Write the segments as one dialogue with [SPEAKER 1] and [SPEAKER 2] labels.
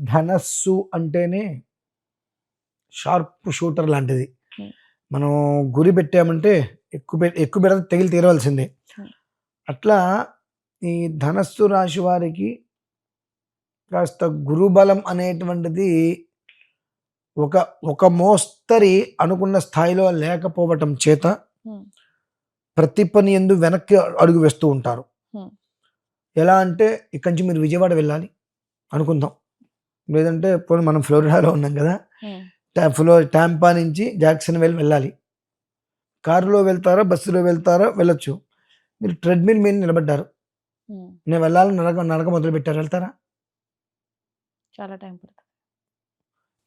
[SPEAKER 1] ధనస్సు అంటేనే sharp shooter లాంటిది. మనం గురి పెట్టామంటే ఎక్కువ పెడితే తెగిలి తీరవలసిందే. అట్లా ఈ ధనస్సు రాశి వారికి కాస్త గురుబలం అనేటువంటిది ఒక మోస్తరి అనుకున్న స్థాయిలో లేకపోవటం చేత ప్రతి పని ఎందు వెనక్కి అడుగు వేస్తూ ఉంటారు. ఎలా అంటే ఇక్కడి నుంచి మీరు విజయవాడ వెళ్ళాలి అనుకుందాం, లేదంటే పోనీ మనం ఫ్లోరిడాలో ఉన్నాం కదా, టాంపా నుంచి జాక్సన్ వెళ్ళాలి. కారులో వెళ్తారా, బస్సులో వెళ్తారా, వెళ్ళొచ్చు. మీరు ట్రెడ్మిల్ మీద నిలబడ్డారు, నేను వెళ్ళాలని నడక మొదలు పెట్టారు, వెళ్తారా?
[SPEAKER 2] చాలా టైం పడుతుంది.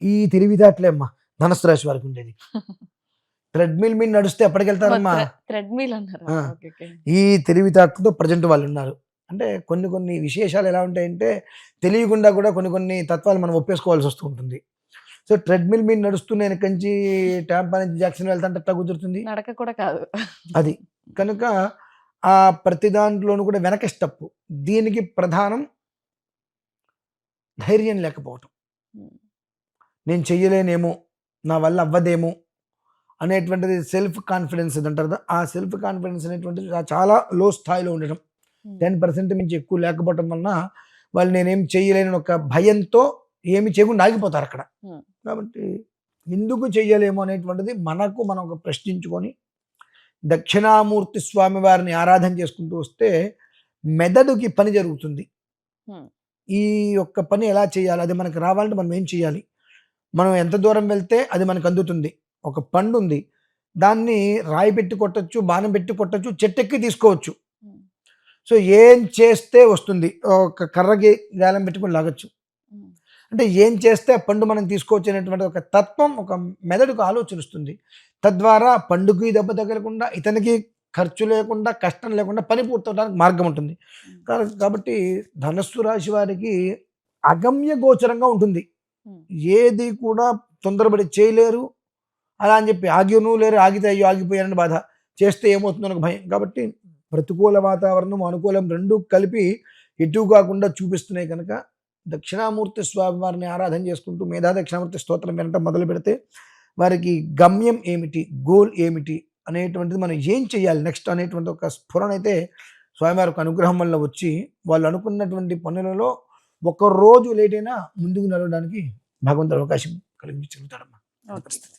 [SPEAKER 1] ఈ తెలివితేటలే అమ్మా ధనుస్సు రాశి వారికి ఉండేది. ట్రెడ్మిల్ మీద నడుస్తే ఎప్పటికి వెళ్తారమ్మా? ఈ తెలివితేటలతో ప్రజెంట్ వాళ్ళు ఉన్నారు. అంటే కొన్ని విశేషాలు ఎలా ఉంటాయంటే తెలియకుండా కూడా కొన్ని తత్వాలు మనం ఒప్పేసుకోవాల్సి వస్తూ ఉంటుంది. సో ట్రెడ్మిల్ మీద నడుస్తూ నేను కంచి టాంపా నుంచి జాక్సన్ వెళ్తాంటే ఎట్లా కుదురుతుంది?
[SPEAKER 2] నడక కూడా కాదు
[SPEAKER 1] అది. కనుక ఆ ప్రతి దాంట్లోనూ కూడా వెనక స్టెప్. దీనికి ప్రధానం ధైర్యం లేకపోవటం. నేను చెయ్యలేనేమో, నా వల్ల అవ్వదేమో అనేటువంటిది సెల్ఫ్ కాన్ఫిడెన్స్ అంటారు కదా, ఆ సెల్ఫ్ కాన్ఫిడెన్స్ అనేటువంటిది చాలా లో స్థాయిలో ఉండడం. 10% మించి ఎక్కువ లేకపోవటం వలన వాళ్ళు నేనేం చెయ్యలేని ఒక భయంతో ఏమి చేయకుండా ఆగిపోతారు అక్కడ. కాబట్టి ఎందుకు చెయ్యలేము అనేటువంటిది మనం ఒక ప్రశ్నించుకొని దక్షిణామూర్తి స్వామి వారిని ఆరాధన చేసుకుంటూ వస్తే మెదడుకి పని జరుగుతుంది. ఈ యొక్క పని ఎలా చేయాలి, అది మనకు రావాలంటే మనం ఏం చేయాలి, మనం ఎంత దూరం వెళ్తే అది మనకు అందుతుంది. ఒక పండు ఉంది, దాన్ని రాయి పెట్టి కొట్టచ్చు, బాణం పెట్టి కొట్టచ్చు, చెట్టెక్కి తీసుకోవచ్చు. సో ఏం చేస్తే వస్తుంది, ఒక కర్రకి గాలం పెట్టుకుని లాగచ్చు. అంటే ఏం చేస్తే పండు మనం తీసుకోవచ్చు అనేటువంటి ఒక తత్వం ఒక మెదడుకు ఆలోచనిస్తుంది. తద్వారా పండుకి దెబ్బ తగలకుండా, ఇతనికి ఖర్చు లేకుండా, కష్టం లేకుండా పని పూర్తవడానికి మార్గం ఉంటుంది. కాబట్టి ధనస్సు రాశి వారికి అగమ్య గోచరంగా ఉంటుంది. ఏది కూడా తొందరపడి చేయలేరు. అలా అని చెప్పి లేరు, ఆగితే అయ్యో ఆగిపోయారని బాధ, చేస్తే ఏమవుతుందో నాకు భయం. కాబట్టి ప్రతికూల వాతావరణం, అనుకూలం రెండూ కలిపి ఎటు కాకుండా చూపిస్తున్నాయి. కనుక దక్షిణామూర్తి స్వామి వారిని ఆరాధన చేసుకుంటూ మేధా దక్షిణామూర్తి స్తోత్రం వినటం మొదలు పెడితే వారికి గమ్యం ఏమిటి, గోల్ ఏమిటి అనేటువంటిది, మనం ఏం చేయాలి నెక్స్ట్ అనేటువంటి ఒక స్ఫురణ అయితే స్వామివారి యొక్క అనుగ్రహం వల్ల వచ్చి వాళ్ళు అనుకున్నటువంటి పనులలో ఒక రోజు లేట్ అయినా ముందుకు నడవడానికి భగవంతుడు అవకాశం కలిగించగలుగుతాడమ్మా. పరిస్థితి.